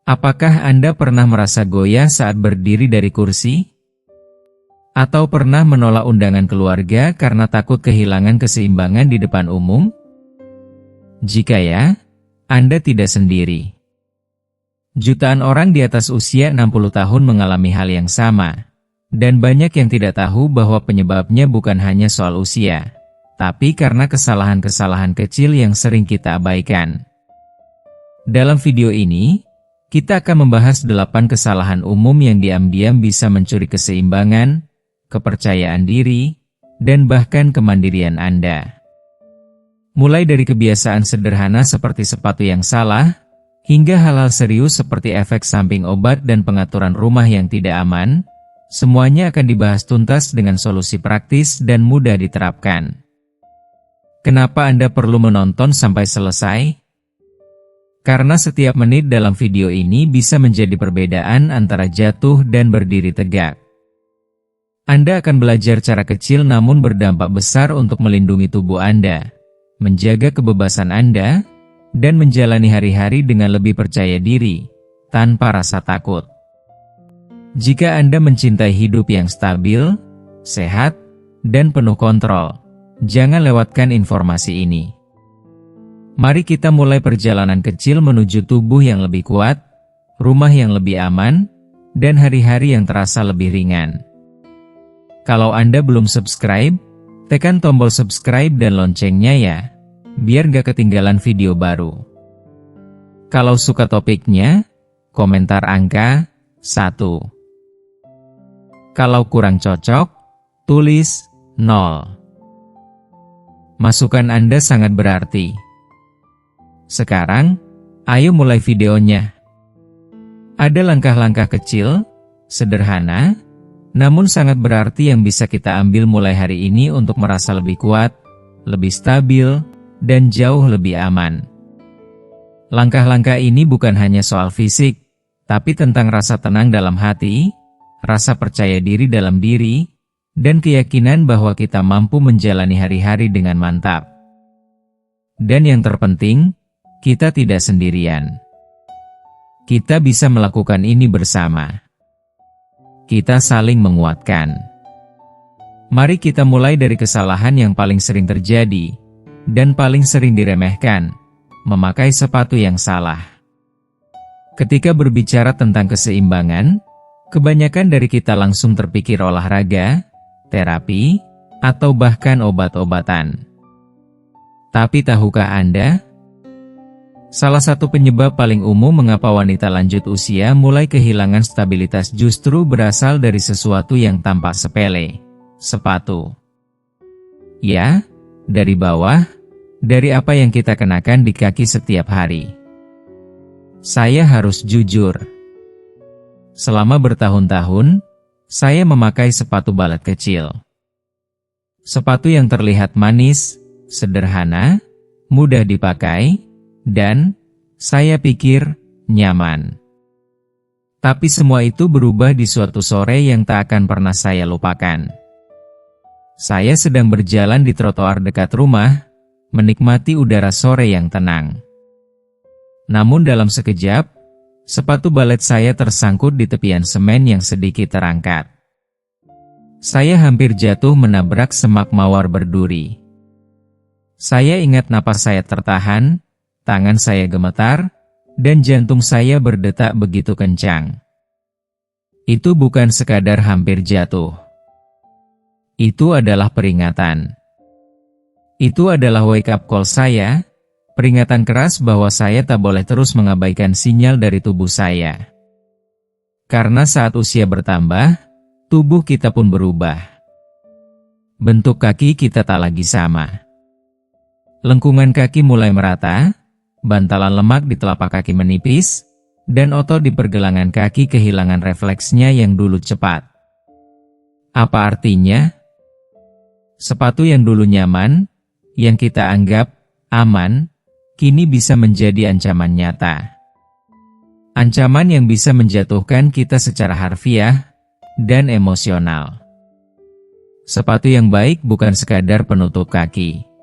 Apakah Anda pernah merasa goyah saat berdiri dari kursi? Atau pernah menolak undangan keluarga karena takut kehilangan keseimbangan di depan umum? Jika ya, Anda tidak sendiri. Jutaan orang di atas usia 60 tahun mengalami hal yang sama. Dan banyak yang tidak tahu bahwa penyebabnya bukan hanya soal usia, tapi karena kesalahan-kesalahan kecil yang sering kita abaikan. Dalam video ini, kita akan membahas 8 kesalahan umum yang diam-diam bisa mencuri keseimbangan, kepercayaan diri, dan bahkan kemandirian Anda. Mulai dari kebiasaan sederhana seperti sepatu yang salah, hingga hal-hal serius seperti efek samping obat dan pengaturan rumah yang tidak aman, semuanya akan dibahas tuntas dengan solusi praktis dan mudah diterapkan. Kenapa Anda perlu menonton sampai selesai? Karena setiap menit dalam video ini bisa menjadi perbedaan antara jatuh dan berdiri tegak. Anda akan belajar cara kecil namun berdampak besar untuk melindungi tubuh Anda, menjaga kebebasan Anda, dan menjalani hari-hari dengan lebih percaya diri, tanpa rasa takut. Jika Anda mencintai hidup yang stabil, sehat, dan penuh kontrol, jangan lewatkan informasi ini. Mari kita mulai perjalanan kecil menuju tubuh yang lebih kuat, rumah yang lebih aman, dan hari-hari yang terasa lebih ringan. Kalau Anda belum subscribe, tekan tombol subscribe dan loncengnya ya, biar gak ketinggalan video baru. Kalau suka topiknya, komentar angka 1. Kalau kurang cocok, tulis 0. Masukan Anda sangat berarti. Sekarang, ayo mulai videonya. Ada langkah-langkah kecil, sederhana, namun sangat berarti yang bisa kita ambil mulai hari ini untuk merasa lebih kuat, lebih stabil, dan jauh lebih aman. Langkah-langkah ini bukan hanya soal fisik, tapi tentang rasa tenang dalam hati, rasa percaya diri dalam diri, dan keyakinan bahwa kita mampu menjalani hari-hari dengan mantap. Dan yang terpenting, kita tidak sendirian. Kita bisa melakukan ini bersama. Kita saling menguatkan. Mari kita mulai dari kesalahan yang paling sering terjadi, dan paling sering diremehkan, memakai sepatu yang salah. Ketika berbicara tentang keseimbangan, kebanyakan dari kita langsung terpikir olahraga, terapi, atau bahkan obat-obatan. Tapi tahukah Anda? Salah satu penyebab paling umum mengapa wanita lanjut usia mulai kehilangan stabilitas justru berasal dari sesuatu yang tampak sepele, sepatu. Ya, dari bawah, dari apa yang kita kenakan di kaki setiap hari. Saya harus jujur. Selama bertahun-tahun, saya memakai sepatu balet kecil. Sepatu yang terlihat manis, sederhana, mudah dipakai, dan saya pikir nyaman. Tapi semua itu berubah di suatu sore yang tak akan pernah saya lupakan. Saya sedang berjalan di trotoar dekat rumah, menikmati udara sore yang tenang. Namun dalam sekejap, sepatu balet saya tersangkut di tepian semen yang sedikit terangkat. Saya hampir jatuh menabrak semak mawar berduri. Saya ingat napas saya tertahan, tangan saya gemetar, dan jantung saya berdetak begitu kencang. Itu bukan sekadar hampir jatuh. Itu adalah peringatan. Itu adalah wake up call saya, peringatan keras bahwa saya tak boleh terus mengabaikan sinyal dari tubuh saya. Karena saat usia bertambah, tubuh kita pun berubah. Bentuk kaki kita tak lagi sama. Lengkungan kaki mulai merata, bantalan lemak di telapak kaki menipis, dan otot di pergelangan kaki kehilangan refleksnya yang dulu cepat. Apa artinya? Sepatu yang dulu nyaman, yang kita anggap aman, kini bisa menjadi ancaman nyata. Ancaman yang bisa menjatuhkan kita secara harfiah dan emosional. Sepatu yang baik bukan sekadar penutup kaki.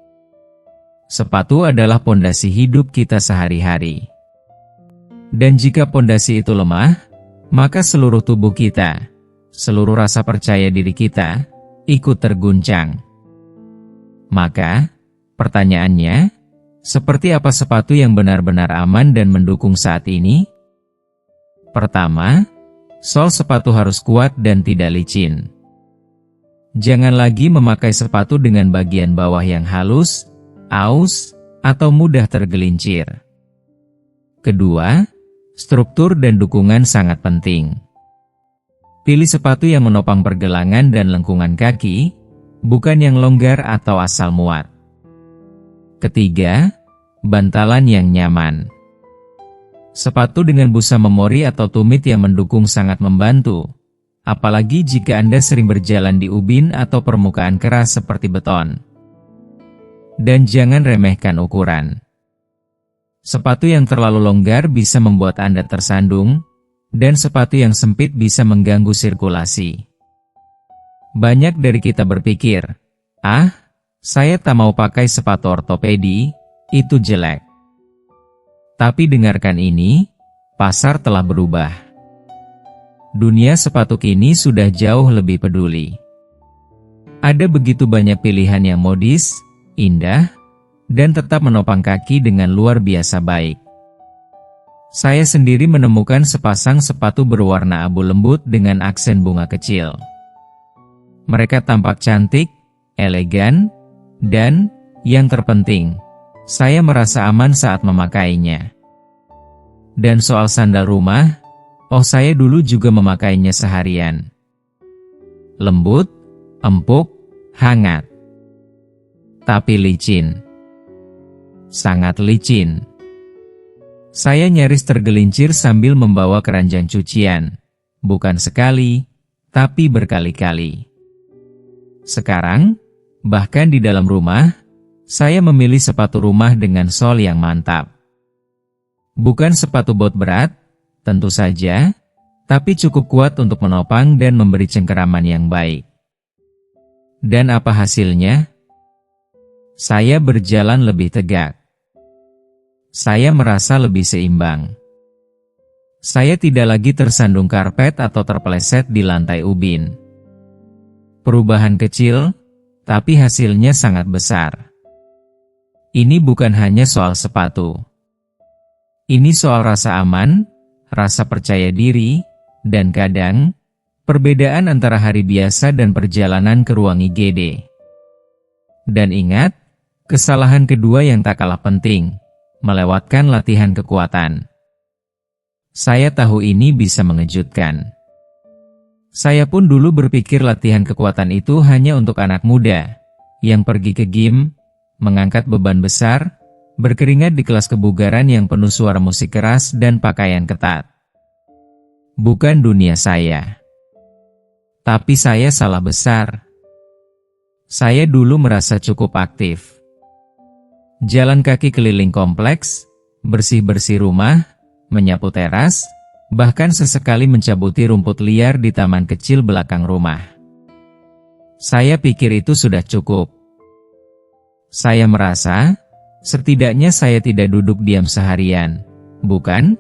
Sepatu adalah pondasi hidup kita sehari-hari. Dan jika pondasi itu lemah, maka seluruh tubuh kita, seluruh rasa percaya diri kita, ikut terguncang. Maka, pertanyaannya, seperti apa sepatu yang benar-benar aman dan mendukung saat ini? Pertama, sol sepatu harus kuat dan tidak licin. Jangan lagi memakai sepatu dengan bagian bawah yang halus, aus, atau mudah tergelincir. Kedua, struktur dan dukungan sangat penting. Pilih sepatu yang menopang pergelangan dan lengkungan kaki, bukan yang longgar atau asal muat. Ketiga, bantalan yang nyaman. Sepatu dengan busa memori atau tumit yang mendukung sangat membantu, apalagi jika Anda sering berjalan di ubin atau permukaan keras seperti beton. Dan jangan remehkan ukuran. Sepatu yang terlalu longgar bisa membuat Anda tersandung, dan sepatu yang sempit bisa mengganggu sirkulasi. Banyak dari kita berpikir, saya tak mau pakai sepatu ortopedi, itu jelek. Tapi dengarkan ini, pasar telah berubah. Dunia sepatu kini sudah jauh lebih peduli. Ada begitu banyak pilihan yang modis, indah, dan tetap menopang kaki dengan luar biasa baik. Saya sendiri menemukan sepasang sepatu berwarna abu lembut dengan aksen bunga kecil. Mereka tampak cantik, elegan, dan, yang terpenting, saya merasa aman saat memakainya. Dan soal sandal rumah, saya dulu juga memakainya seharian. Lembut, empuk, hangat. Tapi licin. Sangat licin. Saya nyaris tergelincir sambil membawa keranjang cucian. Bukan sekali, tapi berkali-kali. Sekarang, bahkan di dalam rumah, saya memilih sepatu rumah dengan sol yang mantap. Bukan sepatu bot berat, tentu saja, tapi cukup kuat untuk menopang dan memberi cengkeraman yang baik. Dan apa hasilnya? Saya berjalan lebih tegak. Saya merasa lebih seimbang. Saya tidak lagi tersandung karpet atau terpeleset di lantai ubin. Perubahan kecil, tapi hasilnya sangat besar. Ini bukan hanya soal sepatu. Ini soal rasa aman, rasa percaya diri, dan kadang, perbedaan antara hari biasa dan perjalanan ke ruang IGD. Dan ingat, kesalahan kedua yang tak kalah penting, melewatkan latihan kekuatan. Saya tahu ini bisa mengejutkan. Saya pun dulu berpikir latihan kekuatan itu hanya untuk anak muda, yang pergi ke gym, mengangkat beban besar, berkeringat di kelas kebugaran yang penuh suara musik keras dan pakaian ketat. Bukan dunia saya. Tapi saya salah besar. Saya dulu merasa cukup aktif. Jalan kaki keliling kompleks, bersih-bersih rumah, menyapu teras, bahkan sesekali mencabuti rumput liar di taman kecil belakang rumah. Saya pikir itu sudah cukup. Saya merasa, setidaknya saya tidak duduk diam seharian, bukan?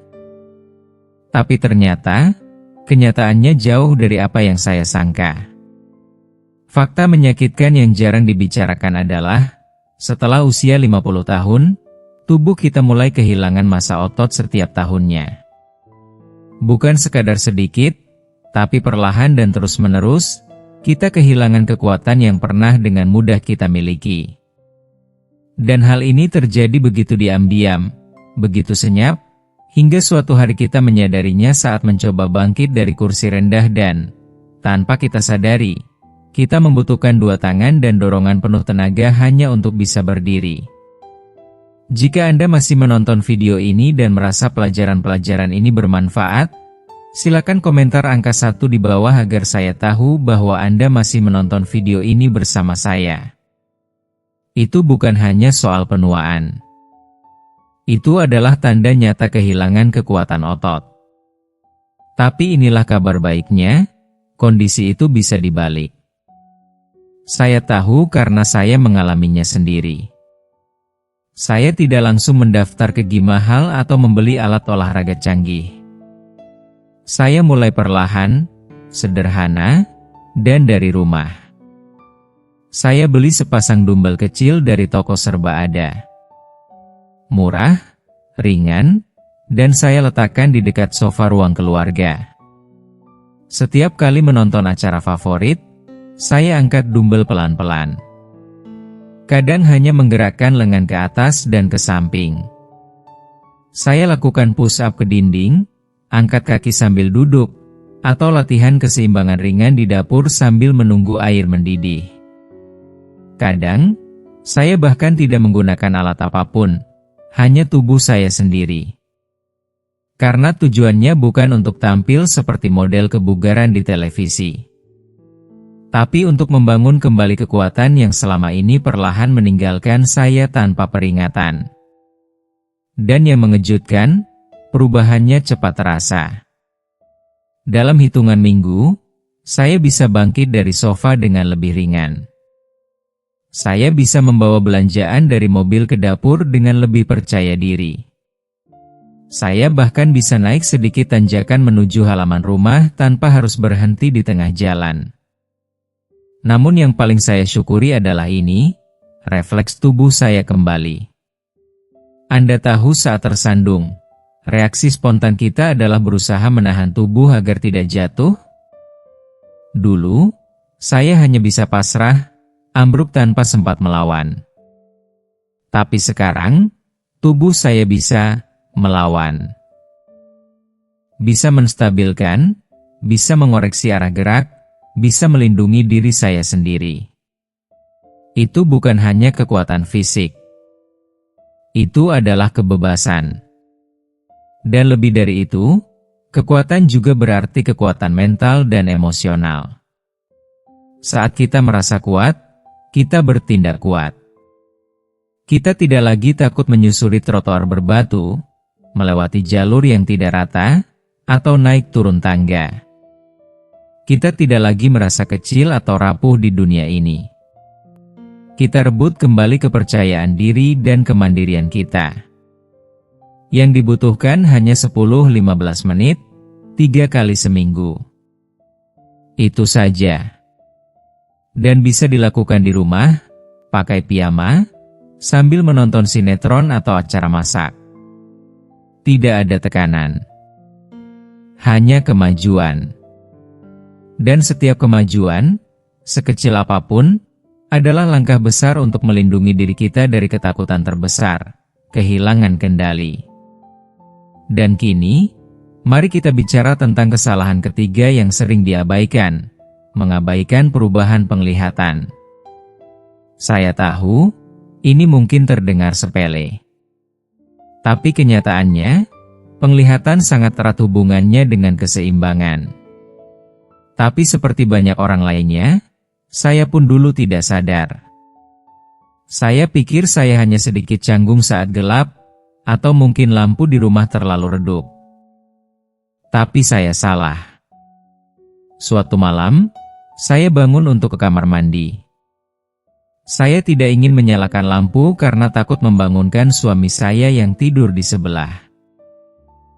Tapi ternyata, kenyataannya jauh dari apa yang saya sangka. Fakta menyakitkan yang jarang dibicarakan adalah, setelah usia 50 tahun, tubuh kita mulai kehilangan massa otot setiap tahunnya. Bukan sekadar sedikit, tapi perlahan dan terus-menerus, kita kehilangan kekuatan yang pernah dengan mudah kita miliki. Dan hal ini terjadi begitu diam-diam, begitu senyap, hingga suatu hari kita menyadarinya saat mencoba bangkit dari kursi rendah dan, tanpa kita sadari, kita membutuhkan dua tangan dan dorongan penuh tenaga hanya untuk bisa berdiri. Jika Anda masih menonton video ini dan merasa pelajaran-pelajaran ini bermanfaat, silakan komentar angka 1 di bawah agar saya tahu bahwa Anda masih menonton video ini bersama saya. Itu bukan hanya soal penuaan. Itu adalah tanda nyata kehilangan kekuatan otot. Tapi inilah kabar baiknya, kondisi itu bisa dibalik. Saya tahu karena saya mengalaminya sendiri. Saya tidak langsung mendaftar ke gym mahal atau membeli alat olahraga canggih. Saya mulai perlahan, sederhana, dan dari rumah. Saya beli sepasang dumbbell kecil dari toko serba ada. Murah, ringan, dan saya letakkan di dekat sofa ruang keluarga. Setiap kali menonton acara favorit, saya angkat dumbbell pelan-pelan. Kadang hanya menggerakkan lengan ke atas dan ke samping. Saya lakukan push up ke dinding, angkat kaki sambil duduk, atau latihan keseimbangan ringan di dapur sambil menunggu air mendidih. Kadang, saya bahkan tidak menggunakan alat apapun, hanya tubuh saya sendiri. Karena tujuannya bukan untuk tampil seperti model kebugaran di televisi, tapi untuk membangun kembali kekuatan yang selama ini perlahan meninggalkan saya tanpa peringatan. Dan yang mengejutkan, perubahannya cepat terasa. Dalam hitungan minggu, saya bisa bangkit dari sofa dengan lebih ringan. Saya bisa membawa belanjaan dari mobil ke dapur dengan lebih percaya diri. Saya bahkan bisa naik sedikit tanjakan menuju halaman rumah tanpa harus berhenti di tengah jalan. Namun yang paling saya syukuri adalah ini, refleks tubuh saya kembali. Anda tahu saat tersandung, reaksi spontan kita adalah berusaha menahan tubuh agar tidak jatuh. Dulu, saya hanya bisa pasrah, ambruk tanpa sempat melawan. Tapi sekarang, tubuh saya bisa melawan. Bisa menstabilkan, bisa mengoreksi arah gerak, bisa melindungi diri saya sendiri. Itu bukan hanya kekuatan fisik. Itu adalah kebebasan. Dan lebih dari itu, kekuatan juga berarti kekuatan mental dan emosional. Saat kita merasa kuat, kita bertindak kuat. Kita tidak lagi takut menyusuri trotoar berbatu, melewati jalur yang tidak rata, atau naik turun tangga. Kita tidak lagi merasa kecil atau rapuh di dunia ini. Kita rebut kembali kepercayaan diri dan kemandirian kita. Yang dibutuhkan hanya 10-15 menit, 3 kali seminggu. Itu saja. Dan bisa dilakukan di rumah, pakai piyama, sambil menonton sinetron atau acara masak. Tidak ada tekanan. Hanya kemajuan. Dan setiap kemajuan, sekecil apapun, adalah langkah besar untuk melindungi diri kita dari ketakutan terbesar, kehilangan kendali. Dan kini, mari kita bicara tentang kesalahan ketiga yang sering diabaikan, mengabaikan perubahan penglihatan. Saya tahu, ini mungkin terdengar sepele. Tapi kenyataannya, penglihatan sangat erat hubungannya dengan keseimbangan. Tapi seperti banyak orang lainnya, saya pun dulu tidak sadar. Saya pikir saya hanya sedikit canggung saat gelap, atau mungkin lampu di rumah terlalu redup. Tapi saya salah. Suatu malam, saya bangun untuk ke kamar mandi. Saya tidak ingin menyalakan lampu karena takut membangunkan suami saya yang tidur di sebelah.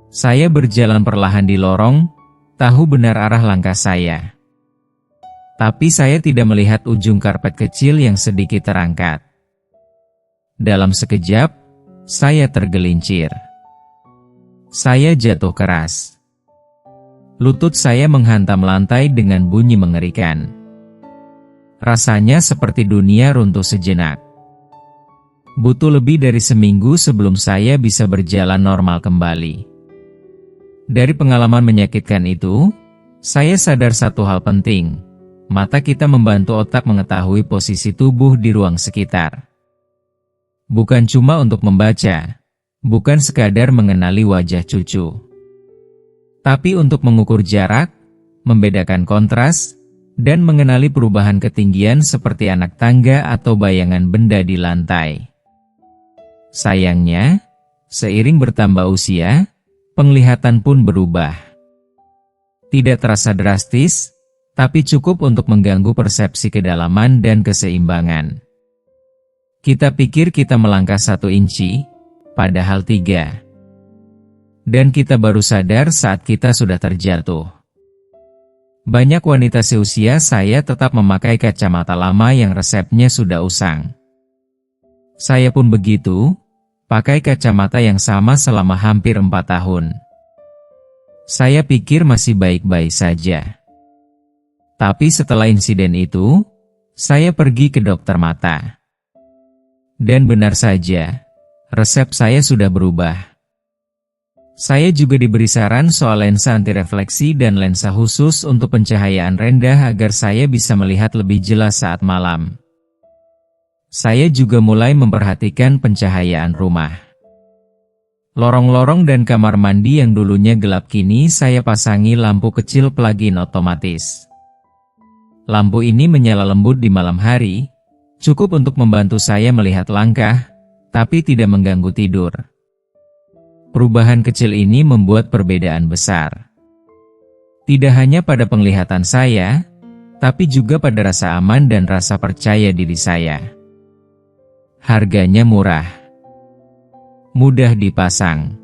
Saya berjalan perlahan di lorong, tahu benar arah langkah saya. Tapi saya tidak melihat ujung karpet kecil yang sedikit terangkat. Dalam sekejap, saya tergelincir. Saya jatuh keras. Lutut saya menghantam lantai dengan bunyi mengerikan. Rasanya seperti dunia runtuh sejenak. Butuh lebih dari seminggu sebelum saya bisa berjalan normal kembali. Dari pengalaman menyakitkan itu, saya sadar satu hal penting. Mata kita membantu otak mengetahui posisi tubuh di ruang sekitar. Bukan cuma untuk membaca, bukan sekadar mengenali wajah cucu. Tapi untuk mengukur jarak, membedakan kontras, dan mengenali perubahan ketinggian seperti anak tangga atau bayangan benda di lantai. Sayangnya, seiring bertambah usia, penglihatan pun berubah. Tidak terasa drastis, tapi cukup untuk mengganggu persepsi kedalaman dan keseimbangan. Kita pikir kita melangkah 1 inci, padahal 3. Dan kita baru sadar saat kita sudah terjatuh. Banyak wanita seusia saya tetap memakai kacamata lama yang resepnya sudah usang. Saya pun begitu, pakai kacamata yang sama selama hampir 4 tahun. Saya pikir masih baik-baik saja. Tapi setelah insiden itu, saya pergi ke dokter mata. Dan benar saja, resep saya sudah berubah. Saya juga diberi saran soal lensa antirefleksi dan lensa khusus untuk pencahayaan rendah agar saya bisa melihat lebih jelas saat malam. Saya juga mulai memperhatikan pencahayaan rumah. Lorong-lorong dan kamar mandi yang dulunya gelap kini saya pasangi lampu kecil plug-in otomatis. Lampu ini menyala lembut di malam hari, cukup untuk membantu saya melihat langkah, tapi tidak mengganggu tidur. Perubahan kecil ini membuat perbedaan besar. Tidak hanya pada penglihatan saya, tapi juga pada rasa aman dan rasa percaya diri saya. Harganya murah, mudah dipasang.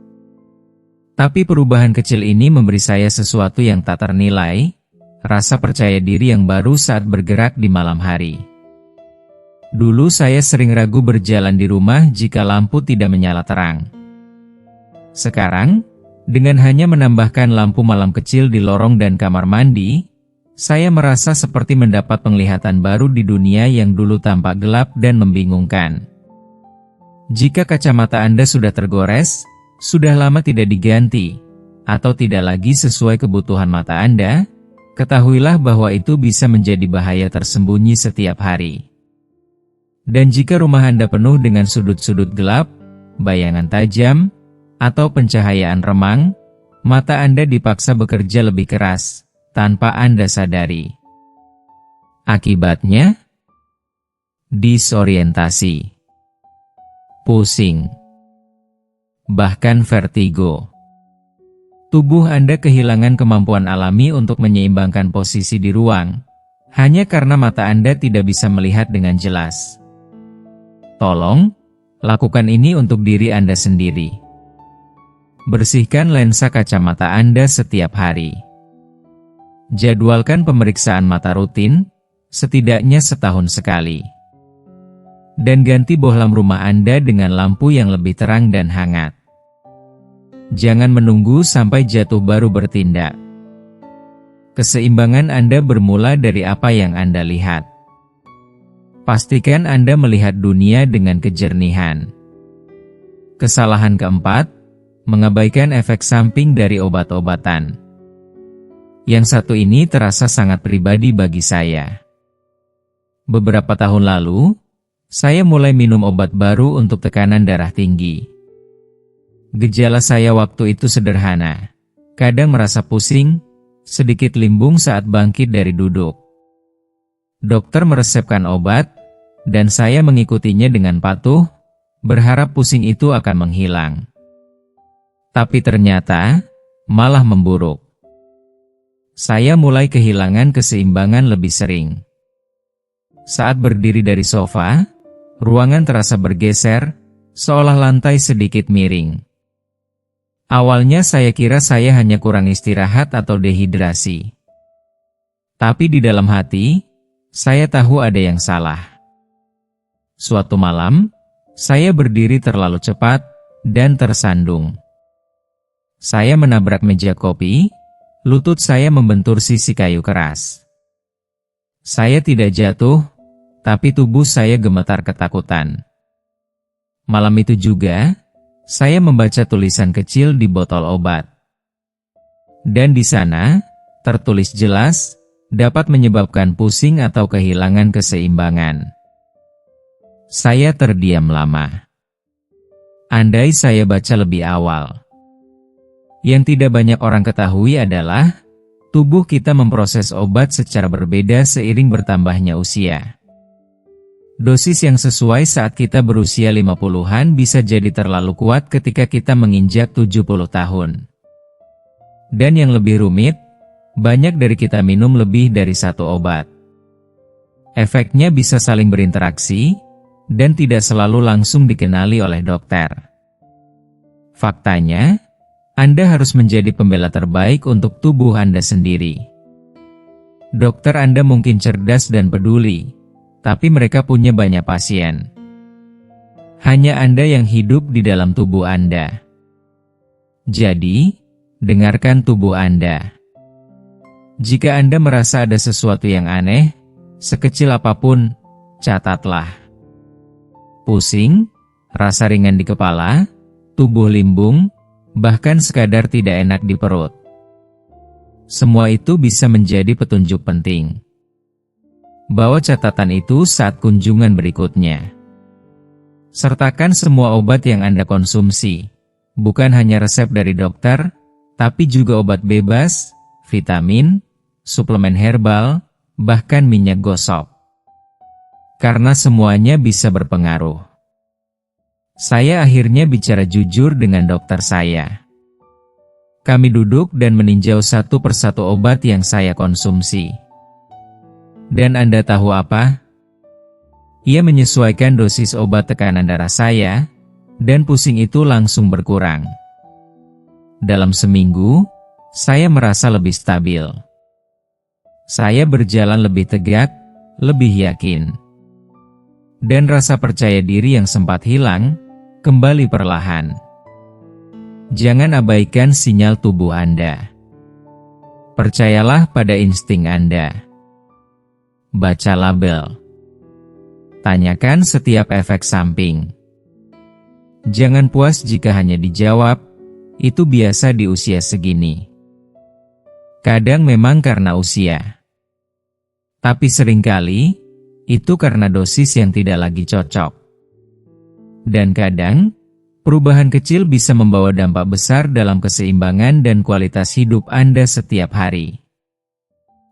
Tapi perubahan kecil ini memberi saya sesuatu yang tak ternilai, rasa percaya diri yang baru saat bergerak di malam hari. Dulu saya sering ragu berjalan di rumah jika lampu tidak menyala terang. Sekarang, dengan hanya menambahkan lampu malam kecil di lorong dan kamar mandi, saya merasa seperti mendapat penglihatan baru di dunia yang dulu tampak gelap dan membingungkan. Jika kacamata Anda sudah tergores, sudah lama tidak diganti, atau tidak lagi sesuai kebutuhan mata Anda, ketahuilah bahwa itu bisa menjadi bahaya tersembunyi setiap hari. Dan jika rumah Anda penuh dengan sudut-sudut gelap, bayangan tajam, atau pencahayaan remang, mata Anda dipaksa bekerja lebih keras, tanpa Anda sadari. Akibatnya, disorientasi, pusing, bahkan vertigo. Tubuh Anda kehilangan kemampuan alami untuk menyeimbangkan posisi di ruang, hanya karena mata Anda tidak bisa melihat dengan jelas. Tolong, lakukan ini untuk diri Anda sendiri. Bersihkan lensa kacamata Anda setiap hari. Jadwalkan pemeriksaan mata rutin, setidaknya setahun sekali. Dan ganti bohlam rumah Anda dengan lampu yang lebih terang dan hangat. Jangan menunggu sampai jatuh baru bertindak. Keseimbangan Anda bermula dari apa yang Anda lihat. Pastikan Anda melihat dunia dengan kejernihan. Kesalahan keempat, mengabaikan efek samping dari obat-obatan. Yang satu ini terasa sangat pribadi bagi saya. Beberapa tahun lalu, saya mulai minum obat baru untuk tekanan darah tinggi. Gejala saya waktu itu sederhana. Kadang merasa pusing, sedikit limbung saat bangkit dari duduk. Dokter meresepkan obat, dan saya mengikutinya dengan patuh, berharap pusing itu akan menghilang. Tapi ternyata, malah memburuk. Saya mulai kehilangan keseimbangan lebih sering. Saat berdiri dari sofa, ruangan terasa bergeser, seolah lantai sedikit miring. Awalnya saya kira saya hanya kurang istirahat atau dehidrasi. Tapi di dalam hati, saya tahu ada yang salah. Suatu malam, saya berdiri terlalu cepat, dan tersandung. Saya menabrak meja kopi, lutut saya membentur sisi kayu keras. Saya tidak jatuh, tapi tubuh saya gemetar ketakutan. Malam itu juga, saya membaca tulisan kecil di botol obat. Dan di sana, tertulis jelas, dapat menyebabkan pusing atau kehilangan keseimbangan. Saya terdiam lama. Andai saya baca lebih awal. Yang tidak banyak orang ketahui adalah, tubuh kita memproses obat secara berbeda seiring bertambahnya usia. Dosis yang sesuai saat kita berusia 50-an bisa jadi terlalu kuat ketika kita menginjak 70 tahun. Dan yang lebih rumit, banyak dari kita minum lebih dari satu obat. Efeknya bisa saling berinteraksi, dan tidak selalu langsung dikenali oleh dokter. Faktanya, Anda harus menjadi pembela terbaik untuk tubuh Anda sendiri. Dokter Anda mungkin cerdas dan peduli, tapi mereka punya banyak pasien. Hanya Anda yang hidup di dalam tubuh Anda. Jadi, dengarkan tubuh Anda. Jika Anda merasa ada sesuatu yang aneh, sekecil apapun, catatlah. Pusing, rasa ringan di kepala, tubuh limbung, bahkan sekadar tidak enak di perut. Semua itu bisa menjadi petunjuk penting. Bawa catatan itu saat kunjungan berikutnya. Sertakan semua obat yang Anda konsumsi, bukan hanya resep dari dokter, tapi juga obat bebas, vitamin, suplemen herbal, bahkan minyak gosok. Karena semuanya bisa berpengaruh. Saya akhirnya bicara jujur dengan dokter saya. Kami duduk dan meninjau satu persatu obat yang saya konsumsi. Dan Anda tahu apa? Ia menyesuaikan dosis obat tekanan darah saya, dan pusing itu langsung berkurang. Dalam seminggu, saya merasa lebih stabil. Saya berjalan lebih tegak, lebih yakin. Dan rasa percaya diri yang sempat hilang, kembali perlahan. Jangan abaikan sinyal tubuh Anda. Percayalah pada insting Anda. Baca label. Tanyakan setiap efek samping. Jangan puas jika hanya dijawab, itu biasa di usia segini. Kadang memang karena usia. Tapi seringkali, itu karena dosis yang tidak lagi cocok. Dan kadang, perubahan kecil bisa membawa dampak besar dalam keseimbangan dan kualitas hidup Anda setiap hari.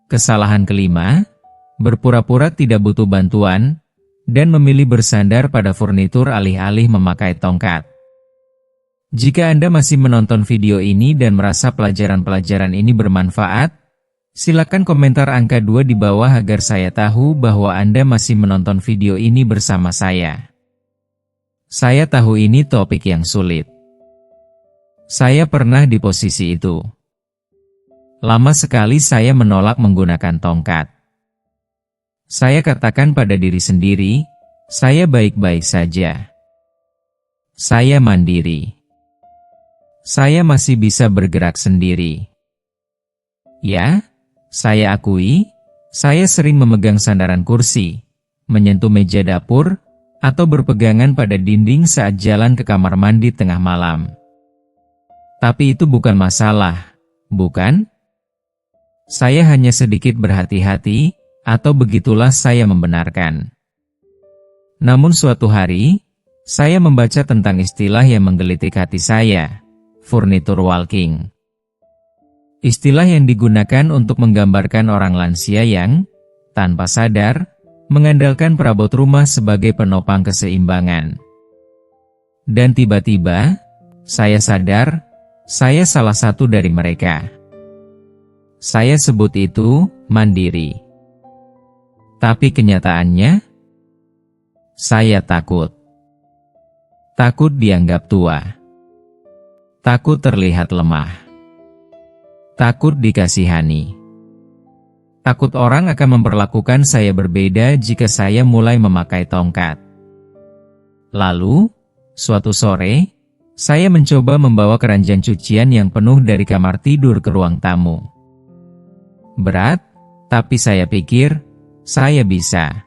Kesalahan kelima, berpura-pura tidak butuh bantuan, dan memilih bersandar pada furnitur alih-alih memakai tongkat. Jika Anda masih menonton video ini dan merasa pelajaran-pelajaran ini bermanfaat, silakan komentar angka 2 di bawah agar saya tahu bahwa Anda masih menonton video ini bersama saya. Saya tahu ini topik yang sulit. Saya pernah di posisi itu. Lama sekali saya menolak menggunakan tongkat. Saya katakan pada diri sendiri, saya baik-baik saja. Saya mandiri. Saya masih bisa bergerak sendiri. Ya, saya akui, saya sering memegang sandaran kursi, menyentuh meja dapur, atau berpegangan pada dinding saat jalan ke kamar mandi tengah malam. Tapi itu bukan masalah, bukan? Saya hanya sedikit berhati-hati, atau begitulah saya membenarkan. Namun suatu hari, saya membaca tentang istilah yang menggelitik hati saya, furniture walking. Istilah yang digunakan untuk menggambarkan orang lansia yang, tanpa sadar, mengandalkan perabot rumah sebagai penopang keseimbangan. Dan tiba-tiba, saya sadar, saya salah satu dari mereka. Saya sebut itu, mandiri. Tapi kenyataannya, saya takut. Takut dianggap tua. Takut terlihat lemah. Takut dikasihani. Takut orang akan memperlakukan saya berbeda jika saya mulai memakai tongkat. Lalu, suatu sore, saya mencoba membawa keranjang cucian yang penuh dari kamar tidur ke ruang tamu. Berat, tapi saya pikir, saya bisa.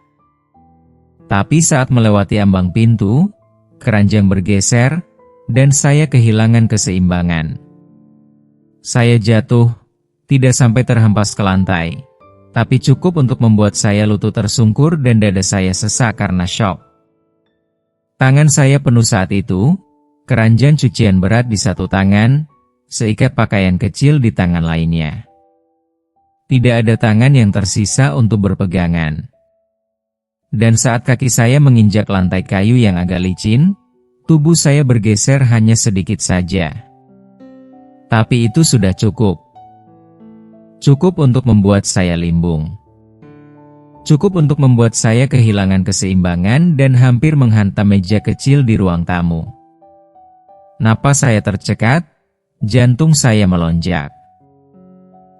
Tapi saat melewati ambang pintu, keranjang bergeser, dan saya kehilangan keseimbangan. Saya jatuh, tidak sampai terhempas ke lantai, tapi cukup untuk membuat saya lutut tersungkur dan dada saya sesak karena syok. Tangan saya penuh saat itu, keranjang cucian berat di satu tangan, seikat pakaian kecil di tangan lainnya. Tidak ada tangan yang tersisa untuk berpegangan. Dan saat kaki saya menginjak lantai kayu yang agak licin, tubuh saya bergeser hanya sedikit saja. Tapi itu sudah cukup. Cukup untuk membuat saya limbung. Cukup untuk membuat saya kehilangan keseimbangan dan hampir menghantam meja kecil di ruang tamu. Napas saya tercekat, jantung saya melonjak.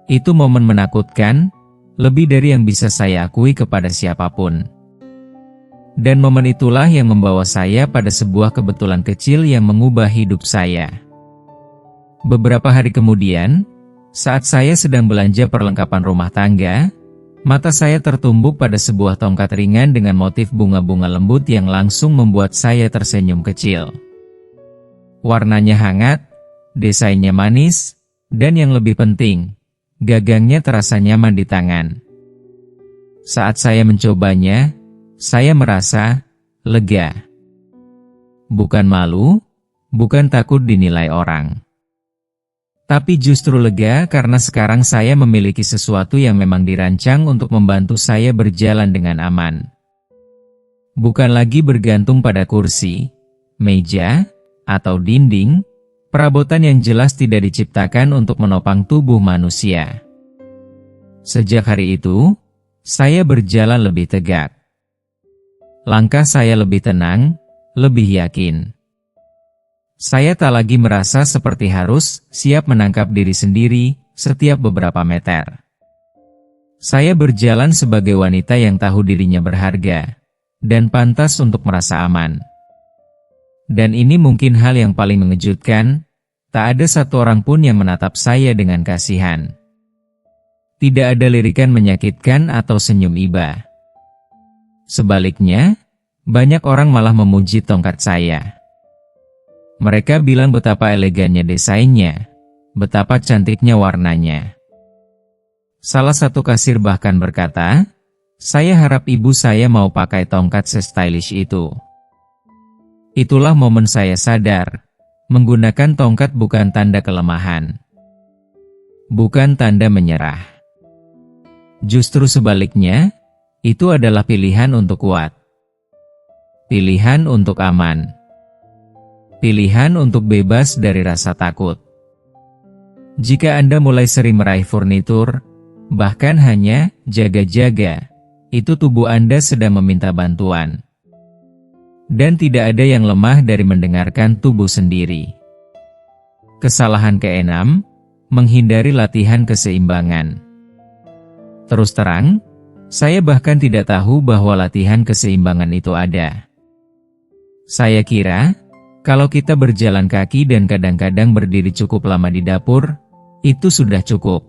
Itu momen menakutkan, lebih dari yang bisa saya akui kepada siapapun. Dan momen itulah yang membawa saya pada sebuah kebetulan kecil yang mengubah hidup saya. Beberapa hari kemudian, saat saya sedang belanja perlengkapan rumah tangga, mata saya tertumbuk pada sebuah tongkat ringan dengan motif bunga-bunga lembut yang langsung membuat saya tersenyum kecil. Warnanya hangat, desainnya manis, dan yang lebih penting, gagangnya terasa nyaman di tangan. Saat saya mencobanya, saya merasa lega. Bukan malu, bukan takut dinilai orang. Tapi justru lega karena sekarang saya memiliki sesuatu yang memang dirancang untuk membantu saya berjalan dengan aman. Bukan lagi bergantung pada kursi, meja, atau dinding, perabotan yang jelas tidak diciptakan untuk menopang tubuh manusia. Sejak hari itu, saya berjalan lebih tegak. Langkah saya lebih tenang, lebih yakin. Saya tak lagi merasa seperti harus siap menangkap diri sendiri setiap beberapa meter. Saya berjalan sebagai wanita yang tahu dirinya berharga dan pantas untuk merasa aman. Dan ini mungkin hal yang paling mengejutkan, tak ada satu orang pun yang menatap saya dengan kasihan. Tidak ada lirikan menyakitkan atau senyum iba. Sebaliknya, banyak orang malah memuji tongkat saya. Mereka bilang betapa elegannya desainnya, betapa cantiknya warnanya. Salah satu kasir bahkan berkata, "Saya harap ibu saya mau pakai tongkat se-stylish itu." Itulah momen saya sadar, menggunakan tongkat bukan tanda kelemahan. Bukan tanda menyerah. Justru sebaliknya, itu adalah pilihan untuk kuat. Pilihan untuk aman. Pilihan untuk bebas dari rasa takut. Jika Anda mulai sering meraih furnitur, bahkan hanya jaga-jaga, itu tubuh Anda sedang meminta bantuan. Dan tidak ada yang lemah dari mendengarkan tubuh sendiri. Kesalahan keenam, menghindari latihan keseimbangan. Terus terang, saya bahkan tidak tahu bahwa latihan keseimbangan itu ada. Saya kira, kalau kita berjalan kaki dan kadang-kadang berdiri cukup lama di dapur, itu sudah cukup.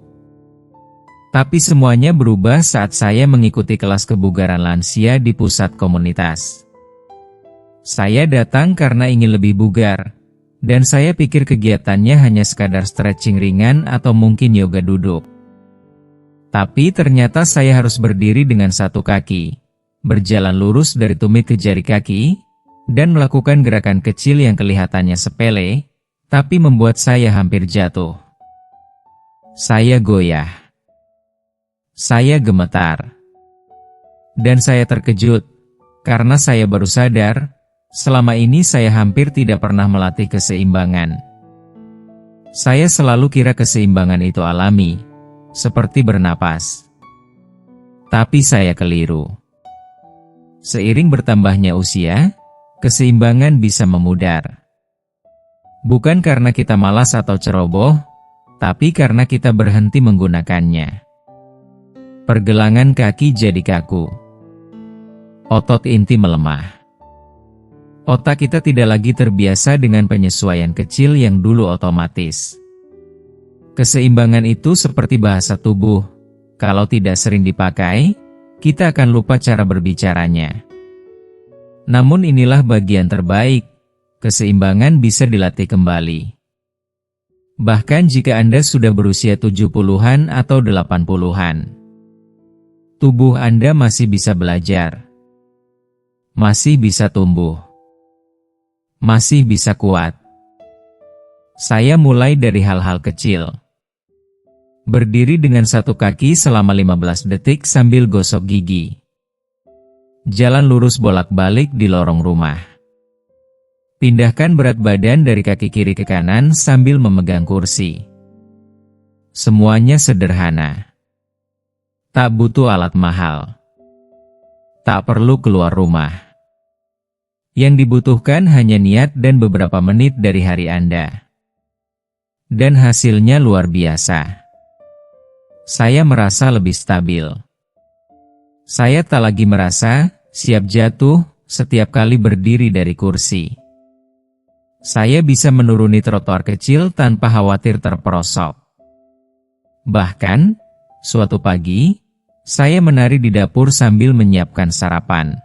Tapi semuanya berubah saat saya mengikuti kelas kebugaran lansia di pusat komunitas. Saya datang karena ingin lebih bugar, dan saya pikir kegiatannya hanya sekadar stretching ringan atau mungkin yoga duduk. Tapi ternyata saya harus berdiri dengan satu kaki, berjalan lurus dari tumit ke jari kaki, dan melakukan gerakan kecil yang kelihatannya sepele, tapi membuat saya hampir jatuh. Saya goyah. Saya gemetar. Dan saya terkejut, karena saya baru sadar, selama ini saya hampir tidak pernah melatih keseimbangan. Saya selalu kira keseimbangan itu alami, seperti bernapas. Tapi saya keliru. Seiring bertambahnya usia, keseimbangan bisa memudar. Bukan karena kita malas atau ceroboh, tapi karena kita berhenti menggunakannya. Pergelangan kaki jadi kaku. Otot inti melemah. Otak kita tidak lagi terbiasa dengan penyesuaian kecil yang dulu otomatis. Keseimbangan itu seperti bahasa tubuh. Kalau tidak sering dipakai, kita akan lupa cara berbicaranya. Namun inilah bagian terbaik, keseimbangan bisa dilatih kembali. Bahkan jika Anda sudah berusia 70-an atau 80-an. Tubuh Anda masih bisa belajar. Masih bisa tumbuh. Masih bisa kuat. Saya mulai dari hal-hal kecil. Berdiri dengan satu kaki selama 15 detik sambil gosok gigi. Jalan lurus bolak-balik di lorong rumah. Pindahkan berat badan dari kaki kiri ke kanan sambil memegang kursi. Semuanya sederhana. Tak butuh alat mahal. Tak perlu keluar rumah. Yang dibutuhkan hanya niat dan beberapa menit dari hari Anda. Dan hasilnya luar biasa. Saya merasa lebih stabil. Saya tak lagi merasa siap jatuh setiap kali berdiri dari kursi. Saya bisa menuruni trotoar kecil tanpa khawatir terperosok. Bahkan, suatu pagi, saya menari di dapur sambil menyiapkan sarapan.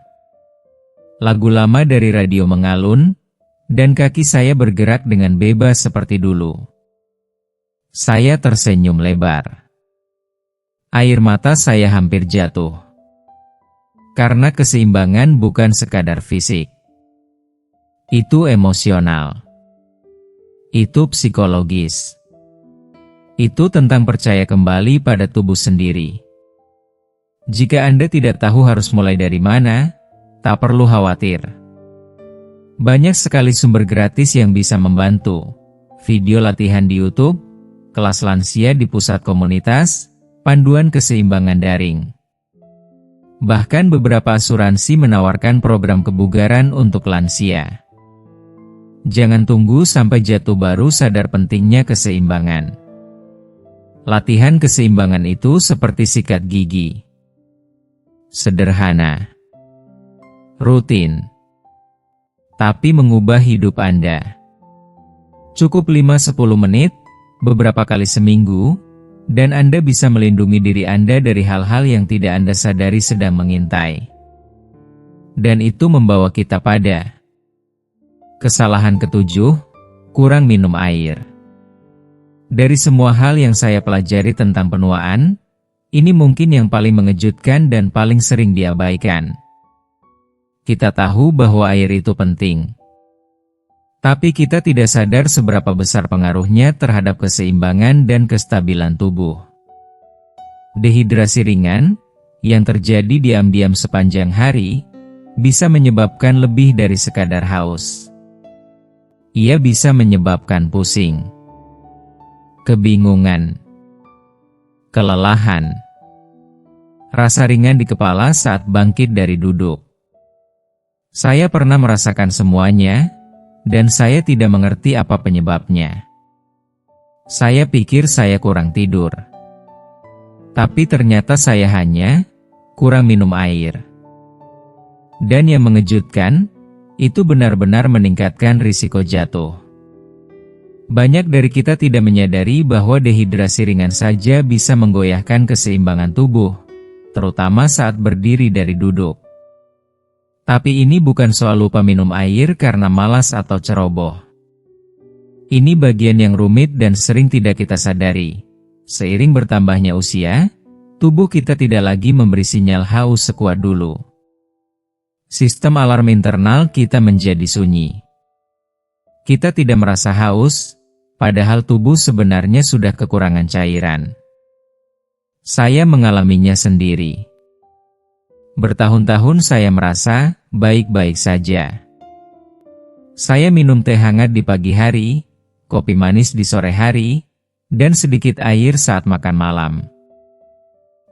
Lagu lama dari radio mengalun, dan kaki saya bergerak dengan bebas seperti dulu. Saya tersenyum lebar. Air mata saya hampir jatuh. Karena keseimbangan bukan sekadar fisik. Itu emosional. Itu psikologis. Itu tentang percaya kembali pada tubuh sendiri. Jika Anda tidak tahu harus mulai dari mana, tak perlu khawatir. Banyak sekali sumber gratis yang bisa membantu. Video latihan di YouTube, kelas lansia di pusat komunitas, panduan keseimbangan daring. Bahkan beberapa asuransi menawarkan program kebugaran untuk lansia. Jangan tunggu sampai jatuh baru sadar pentingnya keseimbangan. Latihan keseimbangan itu seperti sikat gigi. Sederhana. Rutin. Tapi mengubah hidup Anda. Cukup 5-10 menit, beberapa kali seminggu, dan Anda bisa melindungi diri Anda dari hal-hal yang tidak Anda sadari sedang mengintai. Dan itu membawa kita pada kesalahan ketujuh, kurang minum air. Dari semua hal yang saya pelajari tentang penuaan, ini mungkin yang paling mengejutkan dan paling sering diabaikan. Kita tahu bahwa air itu penting. Tapi kita tidak sadar seberapa besar pengaruhnya terhadap keseimbangan dan kestabilan tubuh. Dehidrasi ringan, yang terjadi diam-diam sepanjang hari, bisa menyebabkan lebih dari sekadar haus. Ia bisa menyebabkan pusing, kebingungan, kelelahan, rasa ringan di kepala saat bangkit dari duduk. Saya pernah merasakan semuanya, dan saya tidak mengerti apa penyebabnya. Saya pikir saya kurang tidur. Tapi ternyata saya hanya kurang minum air. Dan yang mengejutkan, itu benar-benar meningkatkan risiko jatuh. Banyak dari kita tidak menyadari bahwa dehidrasi ringan saja bisa menggoyahkan keseimbangan tubuh, terutama saat berdiri dari duduk. Tapi ini bukan soal lupa minum air karena malas atau ceroboh. Ini bagian yang rumit dan sering tidak kita sadari. Seiring bertambahnya usia, tubuh kita tidak lagi memberi sinyal haus sekuat dulu. Sistem alarm internal kita menjadi sunyi. Kita tidak merasa haus, padahal tubuh sebenarnya sudah kekurangan cairan. Saya mengalaminya sendiri. Bertahun-tahun saya merasa baik-baik saja. Saya minum teh hangat di pagi hari, kopi manis di sore hari, dan sedikit air saat makan malam.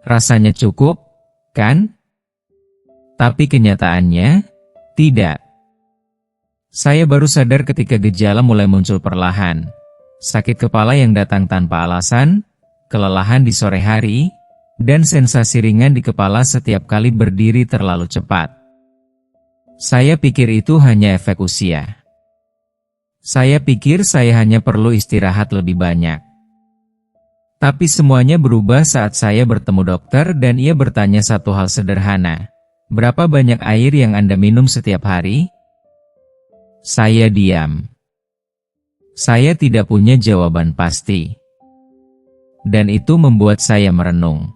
Rasanya cukup, kan? Tapi kenyataannya, tidak. Saya baru sadar ketika gejala mulai muncul perlahan. Sakit kepala yang datang tanpa alasan, kelelahan di sore hari, dan sensasi ringan di kepala setiap kali berdiri terlalu cepat. Saya pikir itu hanya efek usia. Saya pikir saya hanya perlu istirahat lebih banyak. Tapi semuanya berubah saat saya bertemu dokter dan ia bertanya satu hal sederhana. Berapa banyak air yang Anda minum setiap hari? Saya diam. Saya tidak punya jawaban pasti. Dan itu membuat saya merenung.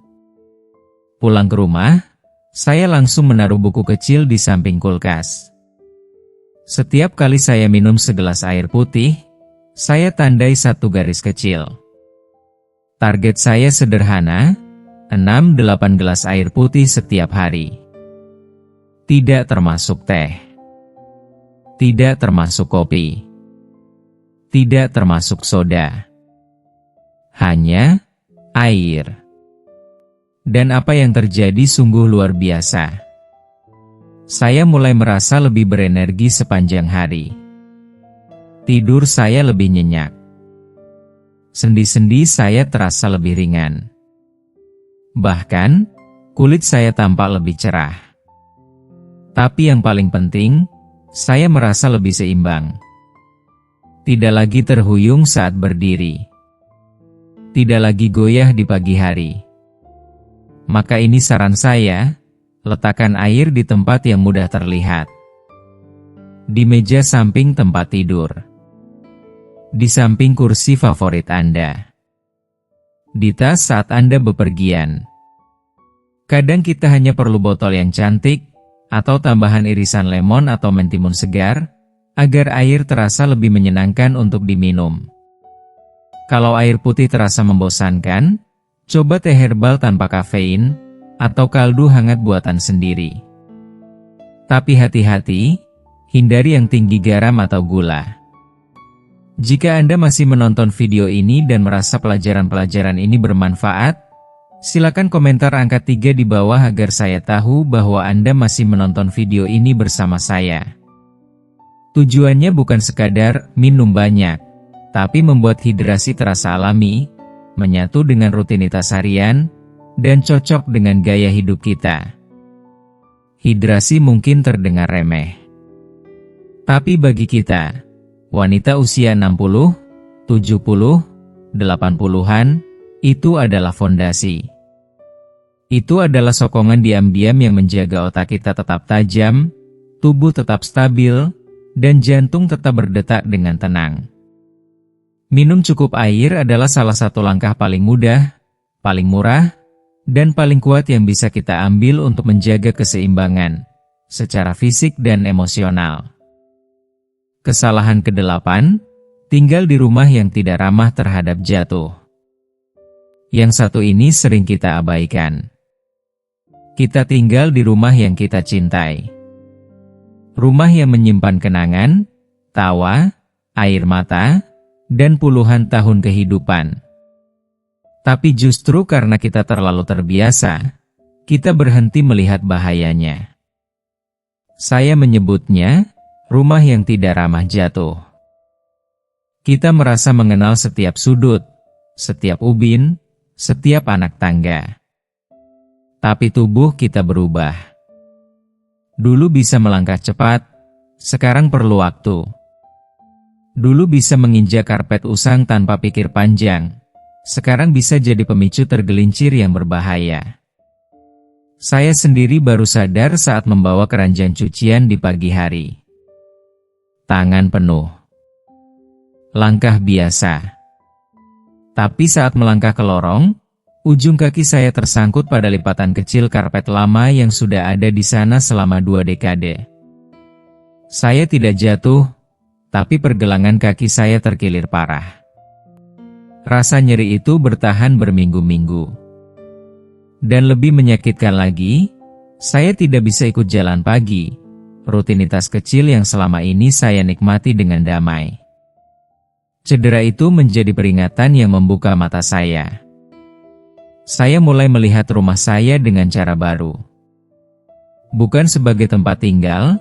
Pulang ke rumah, saya langsung menaruh buku kecil di samping kulkas. Setiap kali saya minum segelas air putih, saya tandai satu garis kecil. Target saya sederhana, 6-8 gelas air putih setiap hari. Tidak termasuk teh. Tidak termasuk kopi. Tidak termasuk soda. Hanya air. Dan apa yang terjadi sungguh luar biasa. saya mulai merasa lebih berenergi sepanjang hari. Tidur saya lebih nyenyak. Sendi-sendi saya terasa lebih ringan. Bahkan, kulit saya tampak lebih cerah. Tapi yang paling penting, saya merasa lebih seimbang. Tidak lagi terhuyung saat berdiri. Tidak lagi goyah di pagi hari. Maka ini saran saya, letakkan air di tempat yang mudah terlihat. Di meja samping tempat tidur. Di samping kursi favorit Anda. Di tas saat Anda bepergian. Kadang kita hanya perlu botol yang cantik, atau tambahan irisan lemon atau mentimun segar, agar air terasa lebih menyenangkan untuk diminum. Kalau air putih terasa membosankan, coba teh herbal tanpa kafein, atau kaldu hangat buatan sendiri. Tapi hati-hati, hindari yang tinggi garam atau gula. Jika Anda masih menonton video ini dan merasa pelajaran-pelajaran ini bermanfaat, silakan komentar angka 3 di bawah agar saya tahu bahwa Anda masih menonton video ini bersama saya. Tujuannya bukan sekadar minum banyak, tapi membuat hidrasi terasa alami, menyatu dengan rutinitas harian, dan cocok dengan gaya hidup kita. Hidrasi mungkin terdengar remeh. Tapi bagi kita, wanita usia 60, 70, 80-an, itu adalah fondasi. Itu adalah sokongan diam-diam yang menjaga otak kita tetap tajam, tubuh tetap stabil, dan jantung tetap berdetak dengan tenang. Minum cukup air adalah salah satu langkah paling mudah, paling murah, dan paling kuat yang bisa kita ambil untuk menjaga keseimbangan, secara fisik dan emosional. Kesalahan ke-8, tinggal di rumah yang tidak ramah terhadap jatuh. Yang satu ini sering kita abaikan. Kita tinggal di rumah yang kita cintai. Rumah yang menyimpan kenangan, tawa, air mata, dan puluhan tahun kehidupan. Tapi justru karena kita terlalu terbiasa, kita berhenti melihat bahayanya. Saya menyebutnya, rumah yang tidak ramah jatuh. Kita merasa mengenal setiap sudut, setiap ubin, setiap anak tangga. Tapi tubuh kita berubah. Dulu bisa melangkah cepat, sekarang perlu waktu. Dulu bisa menginjak karpet usang tanpa pikir panjang, sekarang bisa jadi pemicu tergelincir yang berbahaya. Saya sendiri baru sadar saat membawa keranjang cucian di pagi hari. Tangan penuh. Langkah biasa. Tapi saat melangkah ke lorong, ujung kaki saya tersangkut pada lipatan kecil karpet lama yang sudah ada di sana selama 2 dekade. Saya tidak jatuh, tapi pergelangan kaki saya terkilir parah. Rasa nyeri itu bertahan berminggu-minggu. Dan lebih menyakitkan lagi, saya tidak bisa ikut jalan pagi, rutinitas kecil yang selama ini saya nikmati dengan damai. Cedera itu menjadi peringatan yang membuka mata saya. Saya mulai melihat rumah saya dengan cara baru. Bukan sebagai tempat tinggal,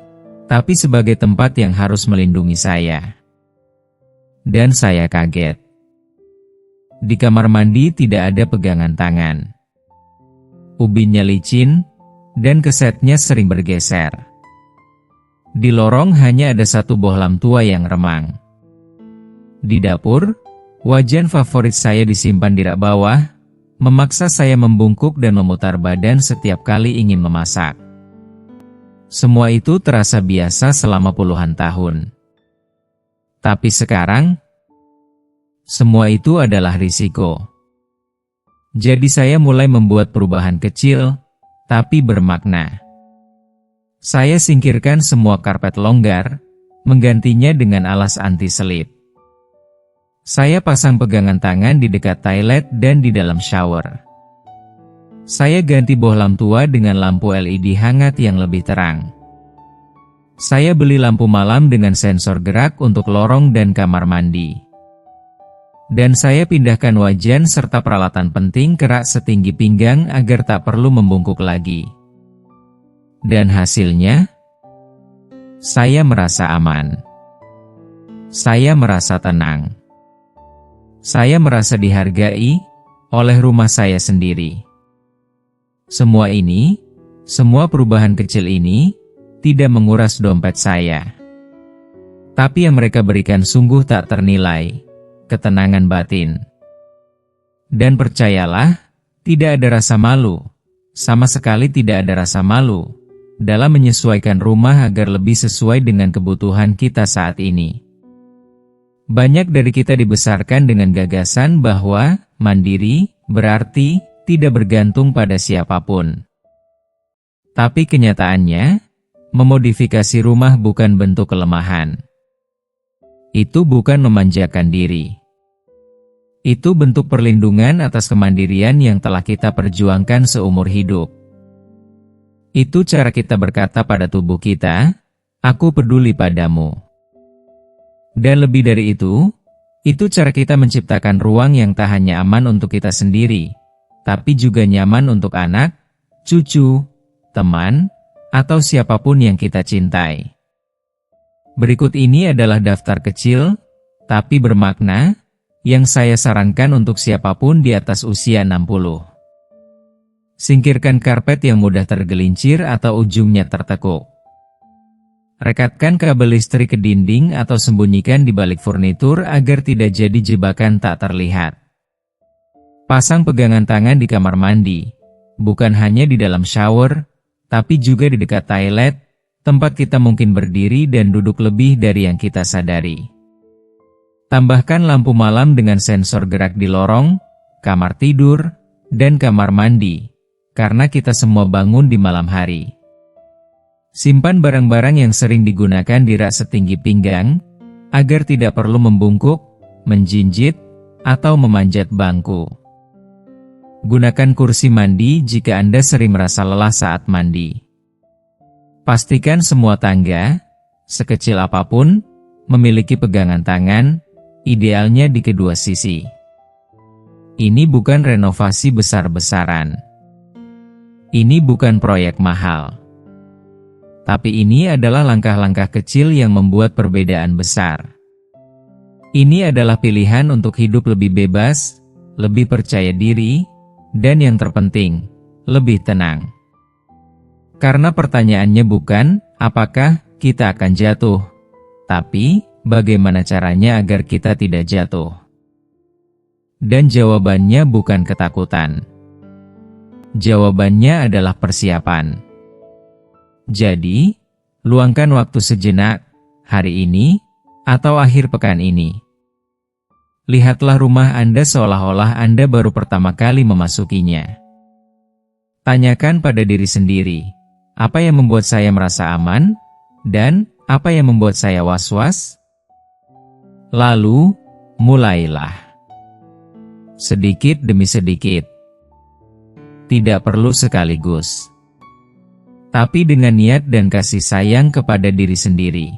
tapi sebagai tempat yang harus melindungi saya. Dan saya kaget. Di kamar mandi tidak ada pegangan tangan. Ubinnya licin, dan kesetnya sering bergeser. Di lorong hanya ada satu bohlam tua yang remang. Di dapur, wajan favorit saya disimpan di rak bawah, memaksa saya membungkuk dan memutar badan setiap kali ingin memasak. Semua itu terasa biasa selama puluhan tahun. Tapi sekarang, semua itu adalah risiko. Jadi saya mulai membuat perubahan kecil, tapi bermakna. Saya singkirkan semua karpet longgar, menggantinya dengan alas anti-selip. Saya pasang pegangan tangan di dekat toilet dan di dalam shower. Saya ganti bohlam tua dengan lampu LED hangat yang lebih terang. Saya beli lampu malam dengan sensor gerak untuk lorong dan kamar mandi. Dan saya pindahkan wajan serta peralatan penting ke rak setinggi pinggang agar tak perlu membungkuk lagi. Dan hasilnya, saya merasa aman. Saya merasa tenang. Saya merasa dihargai oleh rumah saya sendiri. Semua perubahan kecil ini, tidak menguras dompet saya. Tapi yang mereka berikan sungguh tak ternilai, ketenangan batin. Dan percayalah, tidak ada rasa malu, sama sekali tidak ada rasa malu, dalam menyesuaikan rumah agar lebih sesuai dengan kebutuhan kita saat ini. Banyak dari kita dibesarkan dengan gagasan bahwa mandiri berarti tidak bergantung pada siapapun. Tapi kenyataannya, memodifikasi rumah bukan bentuk kelemahan. Itu bukan memanjakan diri. Itu bentuk perlindungan atas kemandirian yang telah kita perjuangkan seumur hidup. Itu cara kita berkata pada tubuh kita, "Aku peduli padamu." Dan lebih dari itu cara kita menciptakan ruang yang tak hanya aman untuk kita sendiri, tapi juga nyaman untuk anak, cucu, teman, atau siapapun yang kita cintai. Berikut ini adalah daftar kecil, tapi bermakna, yang saya sarankan untuk siapapun di atas usia 60. Singkirkan karpet yang mudah tergelincir atau ujungnya tertekuk. Rekatkan kabel listrik ke dinding atau sembunyikan di balik furnitur agar tidak jadi jebakan tak terlihat. Pasang pegangan tangan di kamar mandi, bukan hanya di dalam shower, tapi juga di dekat toilet, tempat kita mungkin berdiri dan duduk lebih dari yang kita sadari. Tambahkan lampu malam dengan sensor gerak di lorong, kamar tidur, dan kamar mandi, karena kita semua bangun di malam hari. Simpan barang-barang yang sering digunakan di rak setinggi pinggang, agar tidak perlu membungkuk, menjinjit, atau memanjat bangku. Gunakan kursi mandi jika Anda sering merasa lelah saat mandi. Pastikan semua tangga, sekecil apapun, memiliki pegangan tangan, idealnya di kedua sisi. Ini bukan renovasi besar-besaran. Ini bukan proyek mahal. Tapi ini adalah langkah-langkah kecil yang membuat perbedaan besar. Ini adalah pilihan untuk hidup lebih bebas, lebih percaya diri, dan yang terpenting, lebih tenang. Karena pertanyaannya bukan, apakah kita akan jatuh, tapi bagaimana caranya agar kita tidak jatuh? Dan jawabannya bukan ketakutan. Jawabannya adalah persiapan. Jadi, luangkan waktu sejenak, hari ini, atau akhir pekan ini. Lihatlah rumah Anda seolah-olah Anda baru pertama kali memasukinya. Tanyakan pada diri sendiri, apa yang membuat saya merasa aman, dan apa yang membuat saya was-was? Lalu, mulailah. Sedikit demi sedikit. Tidak perlu sekaligus. Tapi dengan niat dan kasih sayang kepada diri sendiri.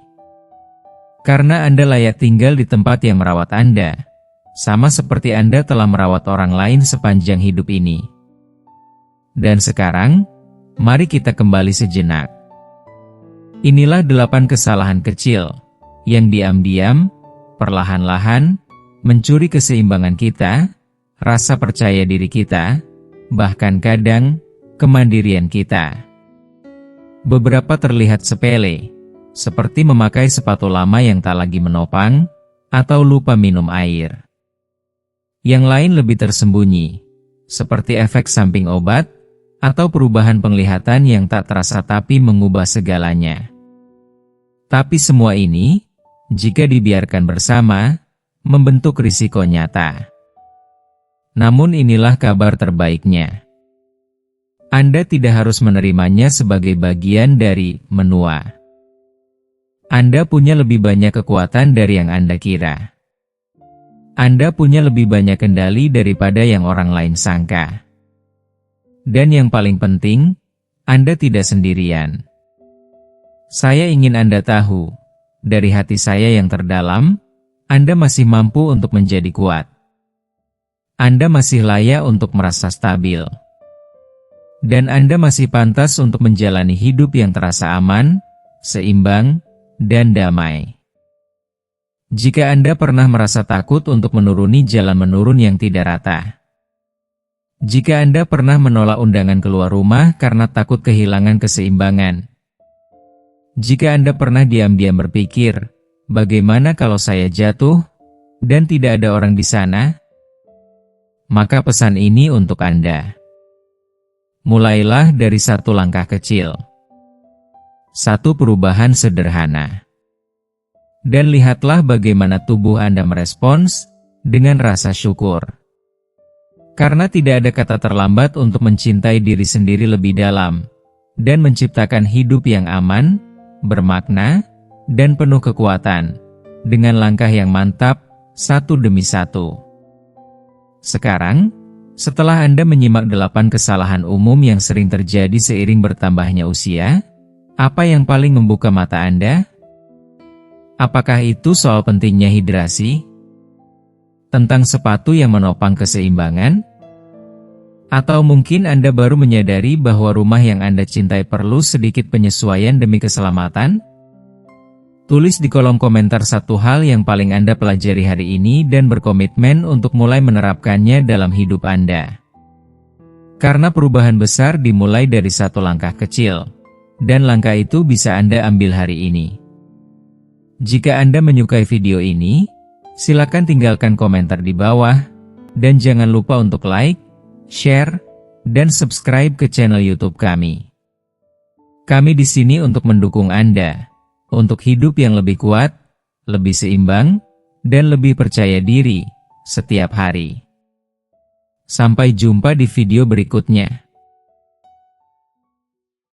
Karena Anda layak tinggal di tempat yang merawat Anda, sama seperti Anda telah merawat orang lain sepanjang hidup ini. Dan sekarang, mari kita kembali sejenak. Inilah 8 kesalahan kecil, yang diam-diam, perlahan-lahan, mencuri keseimbangan kita, rasa percaya diri kita, bahkan kadang, kemandirian kita. Beberapa terlihat sepele, seperti memakai sepatu lama yang tak lagi menopang, atau lupa minum air. Yang lain lebih tersembunyi, seperti efek samping obat, atau perubahan penglihatan yang tak terasa tapi mengubah segalanya. Tapi semua ini, jika dibiarkan bersama, membentuk risiko nyata. Namun inilah kabar terbaiknya. Anda tidak harus menerimanya sebagai bagian dari menua. Anda punya lebih banyak kekuatan dari yang Anda kira. Anda punya lebih banyak kendali daripada yang orang lain sangka. Dan yang paling penting, Anda tidak sendirian. Saya ingin Anda tahu, dari hati saya yang terdalam, Anda masih mampu untuk menjadi kuat. Anda masih layak untuk merasa stabil. Dan Anda masih pantas untuk menjalani hidup yang terasa aman, seimbang, dan damai. Jika Anda pernah merasa takut untuk menuruni jalan menurun yang tidak rata. Jika Anda pernah menolak undangan keluar rumah karena takut kehilangan keseimbangan. Jika Anda pernah diam-diam berpikir, bagaimana kalau saya jatuh dan tidak ada orang di sana? Maka pesan ini untuk Anda. Mulailah dari satu langkah kecil. Satu perubahan sederhana. Dan lihatlah bagaimana tubuh Anda merespons dengan rasa syukur. Karena tidak ada kata terlambat untuk mencintai diri sendiri lebih dalam, dan menciptakan hidup yang aman, bermakna, dan penuh kekuatan, dengan langkah yang mantap, satu demi satu. Sekarang, setelah Anda menyimak 8 kesalahan umum yang sering terjadi seiring bertambahnya usia, apa yang paling membuka mata Anda? Apakah itu soal pentingnya hidrasi? Tentang sepatu yang menopang keseimbangan? Atau mungkin Anda baru menyadari bahwa rumah yang Anda cintai perlu sedikit penyesuaian demi keselamatan? Tulis di kolom komentar satu hal yang paling Anda pelajari hari ini dan berkomitmen untuk mulai menerapkannya dalam hidup Anda. Karena perubahan besar dimulai dari satu langkah kecil, dan langkah itu bisa Anda ambil hari ini. Jika Anda menyukai video ini, silakan tinggalkan komentar di bawah, dan jangan lupa untuk like, share, dan subscribe ke channel YouTube kami. Kami di sini untuk mendukung Anda, untuk hidup yang lebih kuat, lebih seimbang, dan lebih percaya diri setiap hari. Sampai jumpa di video berikutnya.